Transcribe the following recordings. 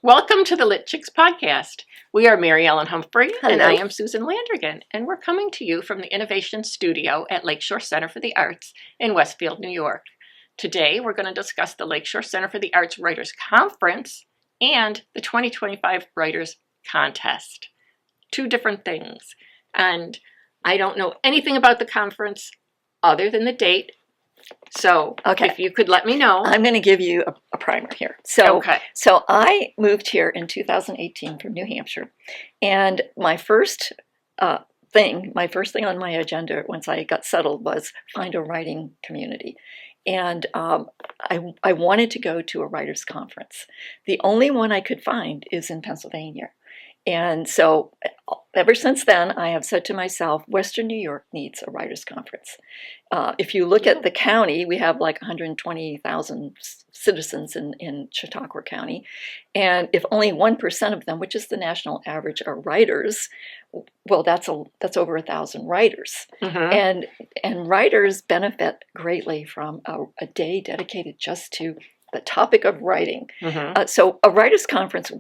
Welcome to the LitChix podcast. We are Mary Ellen Humphrey, Hello. and I am Susan Landrigan, and we're coming to you from the Innovation Studio at Lakeshore Center for the Arts in Westfield, New York. Today, we're going to discuss the Lakeshore Center for the Arts Writers Conference and the 2025 Writers Contest. Two different things. And I don't know anything about the conference other than the date. So if you could let me know. I'm going to give you a primer here. So I moved here in 2018 from New Hampshire, and my first thing on my agenda once I got settled was find a writing community. And I wanted to go to a writers' conference. The only one I could find is in Pennsylvania. And so ever since then, I have said to myself, Western New York needs a writers' conference. If you look at the county, we have like 120,000 citizens in Chautauqua County. And if only 1% of them, which is the national average, are writers, well, that's over 1,000 writers. Mm-hmm. And writers benefit greatly from a day dedicated just to the topic of writing. Mm-hmm. So a writers' conference,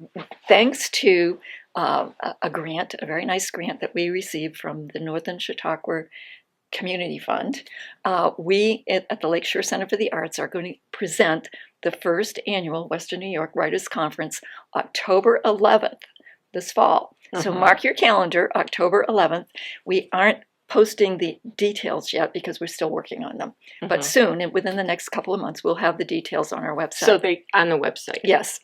thanks to a grant, a very nice grant that we received from the Northern Chautauqua Community Fund. We at the Lakeshore Center for the Arts are going to present the first annual Western New York Writers Conference October 11th this fall. Uh-huh. So mark your calendar, October 11th. We aren't posting the details yet because we're still working on them. Mm-hmm. But soon, and within the next couple of months, we'll have the details on our website. So on the website? Yes.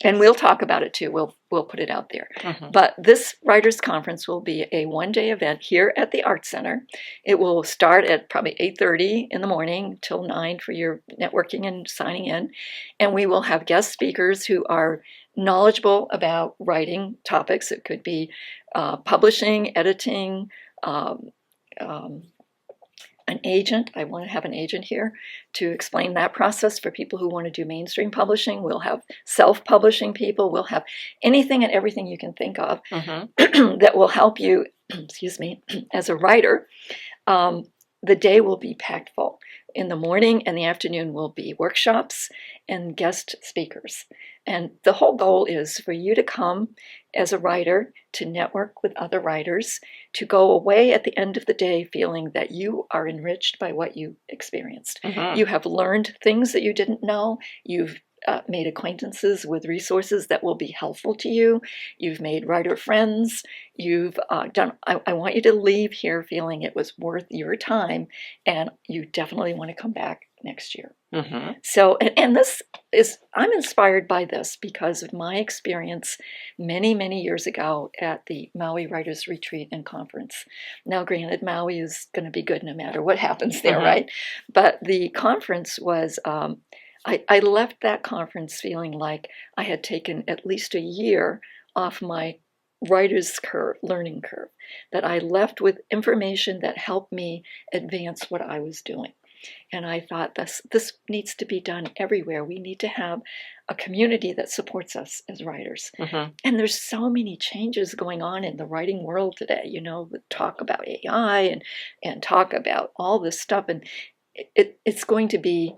And we'll talk about it too. We'll put it out there. Mm-hmm. But this Writers' Conference will be a one-day event here at the Arts Center. It will start at probably 8:30 in the morning till 9 for your networking and signing in. And we will have guest speakers who are knowledgeable about writing topics. It could be publishing, editing, an agent. I want to have an agent here to explain that process for people who want to do mainstream publishing. We'll have self-publishing people. We'll have anything and everything you can think of that will help you, as a writer. The day will be packed full. In the morning and the afternoon will be workshops and guest speakers. And the whole goal is for you to come as a writer, to network with other writers, to go away at the end of the day feeling that you are enriched by what you experienced. Mm-hmm. You have learned things that you didn't know. You've made acquaintances with resources that will be helpful to you. You've made writer friends. You've done. I want you to leave here feeling it was worth your time, and you definitely want to come back next year. Mm-hmm. So, and this is, I'm inspired by this because of my experience many, many years ago at the Maui Writers Retreat and Conference. Now, granted, Maui is going to be good no matter what happens there, mm-hmm. right? But the conference was, I left that conference feeling like I had taken at least a year off my writer's learning curve, that I left with information that helped me advance what I was doing. And I thought this needs to be done everywhere. We need to have a community that supports us as writers. Mm-hmm. And there's so many changes going on in the writing world today, talk about AI and talk about all this stuff. And it's going to be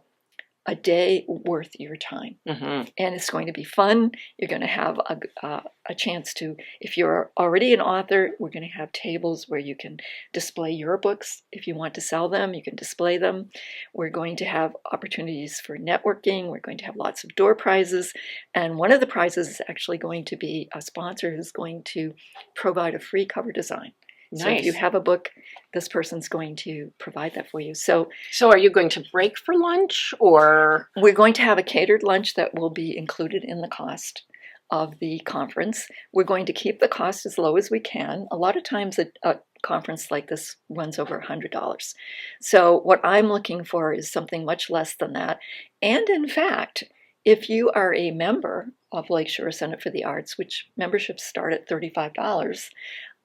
a day worth your time. Mm-hmm. And it's going to be fun. You're going to have a chance to, if you're already an author, we're going to have tables where you can display your books. If you want to sell them, you can display them. We're going to have opportunities for networking. We're going to have lots of door prizes. And one of the prizes is actually going to be a sponsor who's going to provide a free cover design. Nice. So if you have a book, this person's going to provide that for you. So are you going to break for lunch, or? We're going to have a catered lunch that will be included in the cost of the conference. We're going to keep the cost as low as we can. A lot of times a conference like this runs over $100. So what I'm looking for is something much less than that. And in fact, if you are a member of Lakeshore Center for the Arts, which memberships start at $35,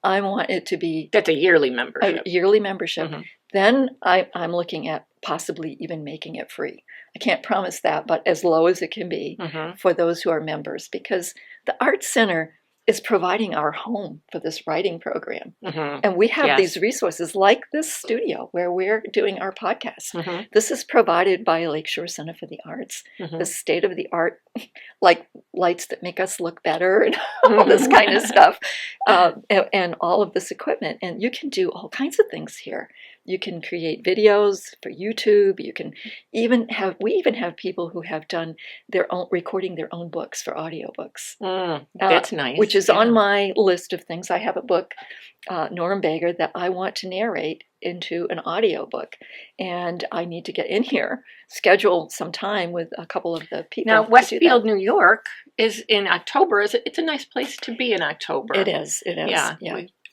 I want it to be... That's a yearly membership. A yearly membership. Mm-hmm. Then I'm looking at possibly even making it free. I can't promise that, but as low as it can be mm-hmm. for those who are members. Because the Arts Center is providing our home for this writing program. Mm-hmm. And we have Yes. these resources like this studio where we're doing our podcast. Mm-hmm. This is provided by Lakeshore Center for the Arts, Mm-hmm. the state of the art, like lights that make us look better and all this kind of stuff, and all of this equipment. And you can do all kinds of things here. You can create videos for YouTube. You can we even have people who have done recording their own books for audiobooks. That's nice. Which is on my list of things. I have a book, Norm Bager, that I want to narrate into an audiobook. And I need to get in here, schedule some time with a couple of the people. Now, Westfield, New York is in October. It's a nice place to be in October. It is. Yeah.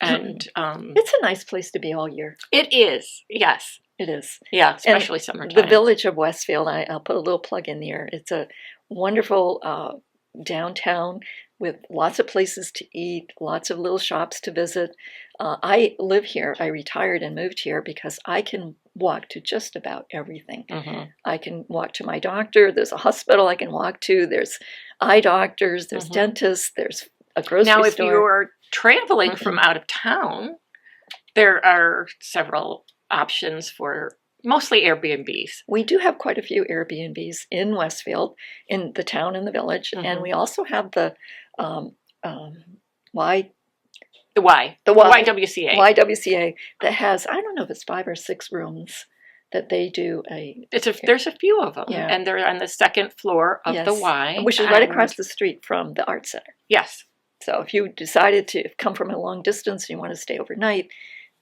And it's a nice place to be all year. It is. Yes. It is. Yeah, especially summertime. The village of Westfield, I'll put a little plug in there. It's a wonderful downtown with lots of places to eat, lots of little shops to visit. I live here. I retired and moved here because I can walk to just about everything. Mm-hmm. I can walk to my doctor. There's a hospital I can walk to. There's eye doctors. There's dentists. There's a grocery store. Now, if you're traveling from out of town, there are several options for mostly Airbnbs. We do have quite a few Airbnbs in Westfield, in the town and the village, and we also have the YWCA. YWCA that has, I don't know if it's 5 or 6 rooms that they do there's a few of them, Yeah. and they're on the second floor of the Y, which is right across the street from the Art Center. Yes. So if you decided to come from a long distance and you want to stay overnight,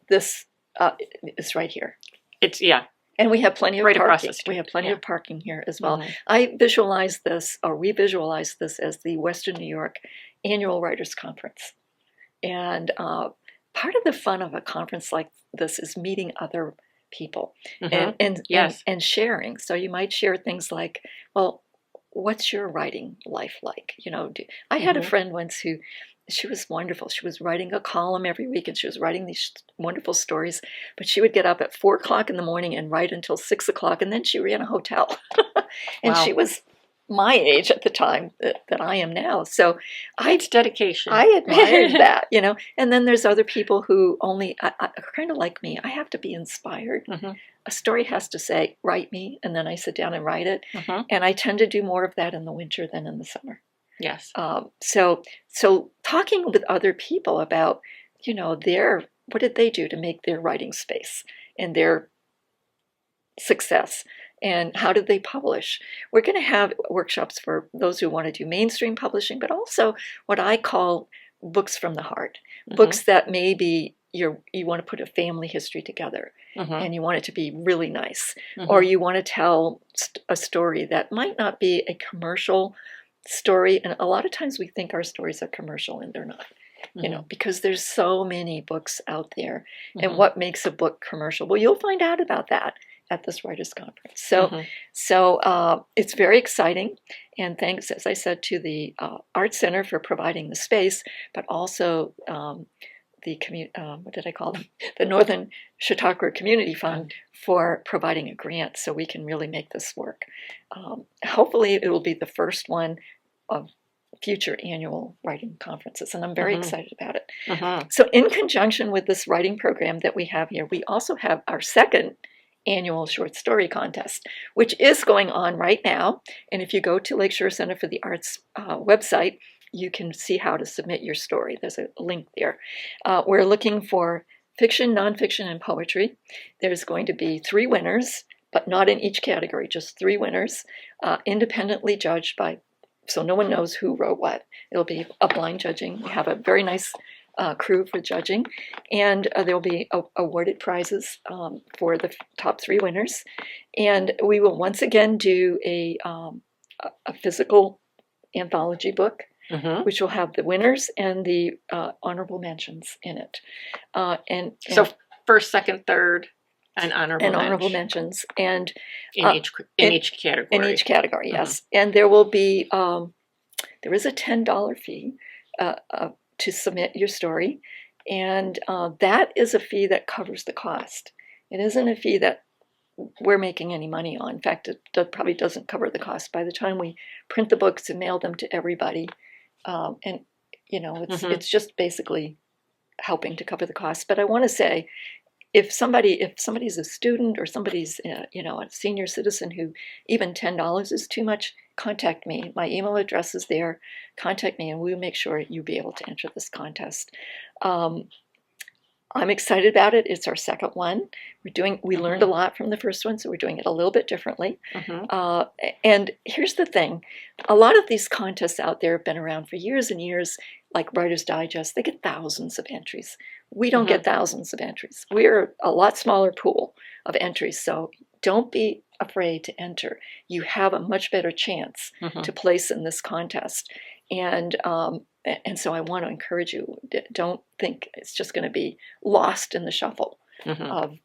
this is right here. And we have plenty of right parking. Across the street. We have plenty of parking here as well. Mm-hmm. We visualize this as the Western New York Annual Writers Conference. And part of the fun of a conference like this is meeting other people and sharing. So you might share things like, well, what's your writing life like? I had a friend once she was wonderful. She was writing a column every week, and she was writing these wonderful stories. But she would get up at 4 o'clock in the morning and write until 6 o'clock, and then she ran a hotel. And she was my age at the time that I am now. So it's dedication. I admired that, And then there's other people who only, kind of like me, I have to be inspired. Mm-hmm. A story has to say, write me, and then I sit down and write it. Mm-hmm. And I tend to do more of that in the winter than in the summer. Yes. So talking with other people about, what did they do to make their writing space and their success, and how did they publish? We're going to have workshops for those who want to do mainstream publishing, but also what I call books from the heart, books that maybe you want to put a family history together, and you want it to be really nice, or you want to tell a story that might not be a commercial story. And a lot of times we think our stories are commercial, and they're not, because there's so many books out there. And what makes a book commercial? Well, you'll find out about that at this writers' conference. So it's very exciting. And thanks, as I said, to the Art Center for providing the space, but also what did I call them? The Northern Chautauqua Community Fund for providing a grant so we can really make this work. Hopefully it will be the first one of future annual writing conferences, and I'm very excited about it. So in conjunction with this writing program that we have here, we also have our second annual short story contest, which is going on right now. And if you go to Lakeshore Center for the Arts website, you can see how to submit your story. There's a link there. We're looking for fiction, nonfiction, and poetry. There's going to be 3 winners, but not in each category, just 3 winners, independently judged by, so no one knows who wrote what. It'll be a blind judging. We have a very nice crew for judging, and there'll be awarded prizes for the top 3 winners. And we will once again do a physical anthology book, which will have the winners and the honorable mentions in it. And so first, second, third, and honorable mentions, and in each category. In each category, yes. And there will be there is a $10 fee to submit your story, and that is a fee that covers the cost. It isn't a fee that we're making any money on. In fact, it probably doesn't cover the cost. By the time we print the books and mail them to everybody, and it's just basically helping to cover the costs. But I want to say, if somebody's a student or somebody's a senior citizen who even $10 is too much, contact me. My email address is there. Contact me, and we'll make sure you'll be able to enter this contest. I'm excited about it. It's our second one. We learned a lot from the first one, so we're doing it a little bit differently. And here's the thing. A lot of these contests out there have been around for years and years, like Writer's Digest. They get thousands of entries. We don't get thousands of entries. We're a lot smaller pool of entries, so don't be afraid to enter. You have a much better chance to place in this contest. And so I want to encourage you, don't think it's just going to be lost in the shuffle of,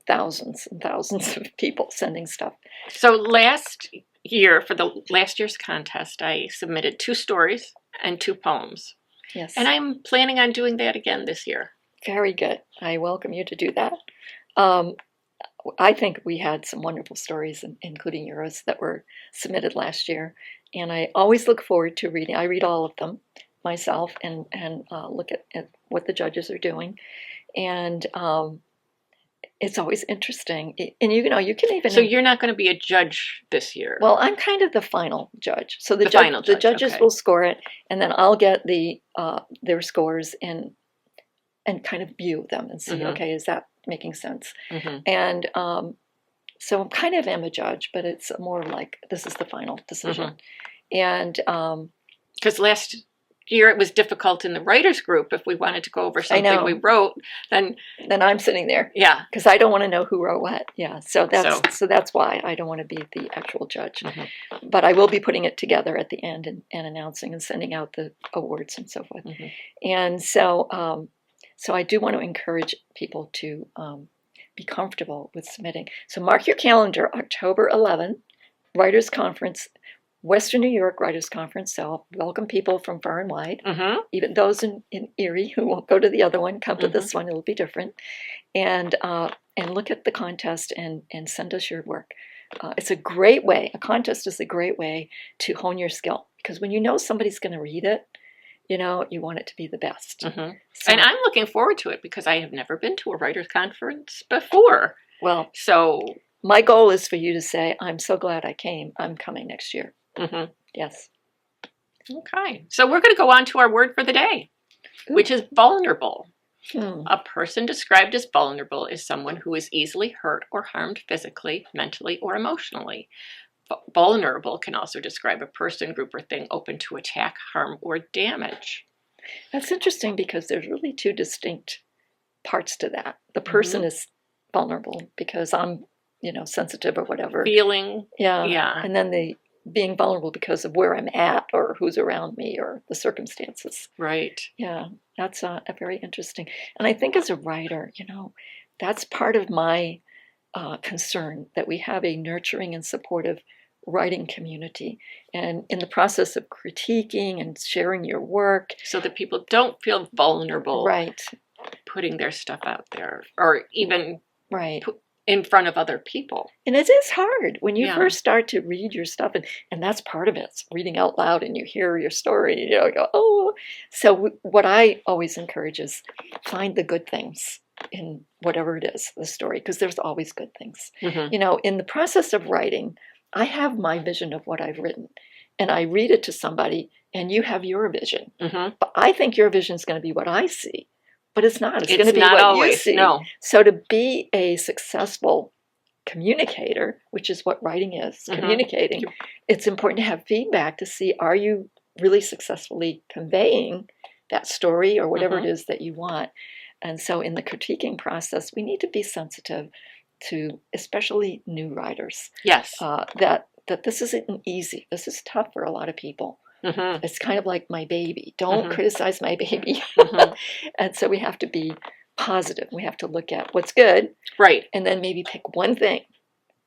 thousands and thousands of people sending stuff. So last year, for the last year's contest, I submitted 2 stories and 2 poems. Yes. And I'm planning on doing that again this year. Very good. I welcome you to do that. I think we had some wonderful stories, including yours, that were submitted last year. And I always look forward to reading. I read all of them myself and look at what the judges are doing. And it's always interesting. And you can even... So you're not going to be a judge this year? Well, I'm kind of the final judge. So the judges okay. will score it, and then I'll get their scores and kind of view them and see, okay, is that making sense? And so I kind of am a judge, but it's more like this is the final decision. And because last year it was difficult in the writers group. If we wanted to go over something we wrote, then I'm sitting there, because I don't want to know who wrote what. So that's why I don't want to be the actual judge. But I will be putting it together at the end and announcing and sending out the awards and so forth. And so I do want to encourage people to be comfortable with submitting. So mark your calendar, October 11th, Writers Conference, Western New York Writers Conference. So I'll welcome people from far and wide, even those in Erie who won't go to the other one, come to this one, it'll be different. And look at the contest and send us your work. It's a great way, a contest is a great way to hone your skill, because when you know somebody's going to read it, you want it to be the best. So, and I'm looking forward to it because I have never been to a writers' conference before. Well, so my goal is for you to say, I'm so glad I came. I'm coming next year. Yes. Okay. So we're going to go on to our word for the day, which is vulnerable. A person described as vulnerable is someone who is easily hurt or harmed physically, mentally, or emotionally. Vulnerable can also describe a person, group, or thing open to attack, harm, or damage. That's interesting because there's really 2 distinct parts to that. The person is vulnerable because I'm, sensitive or whatever. Feeling. Yeah. And then the being vulnerable because of where I'm at or who's around me or the circumstances. Right. Yeah, that's a very interesting. And I think as a writer, that's part of my concern, that we have a nurturing and supportive writing community, and in the process of critiquing and sharing your work, so that people don't feel vulnerable, right, putting their stuff out there or even right in front of other people. And it is hard when you first start to read your stuff, and that's part of it. It's reading out loud and you hear your story, go, oh. So what I always encourage is find the good things in whatever it is, the story, because there's always good things. In the process of writing, I have my vision of what I've written, and I read it to somebody, and you have your vision. But I think your vision is going to be what I see, but it's not. It's going to be what always, you see. No. So to be a successful communicator, which is what writing is, communicating, it's important to have feedback to see, are you really successfully conveying that story or whatever it is that you want? And so in the critiquing process, we need to be sensitive to especially new writers. Yes. That this isn't easy. This is tough for a lot of people. It's kind of like my baby. Don't criticize my baby. And so we have to be positive. We have to look at what's good. Right. And then maybe pick one thing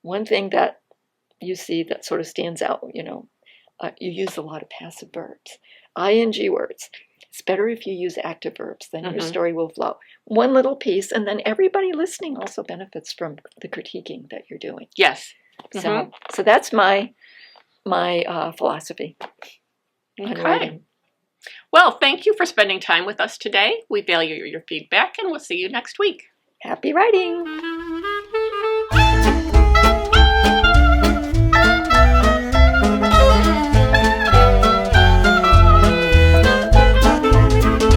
that you see that sort of stands out. You use a lot of passive verbs, ing words. It's better if you use active verbs, then your story will flow. One little piece, and then everybody listening also benefits from the critiquing that you're doing. Yes. So that's my philosophy on writing. Well, thank you for spending time with us today. We value your feedback, and we'll see you next week. Happy writing!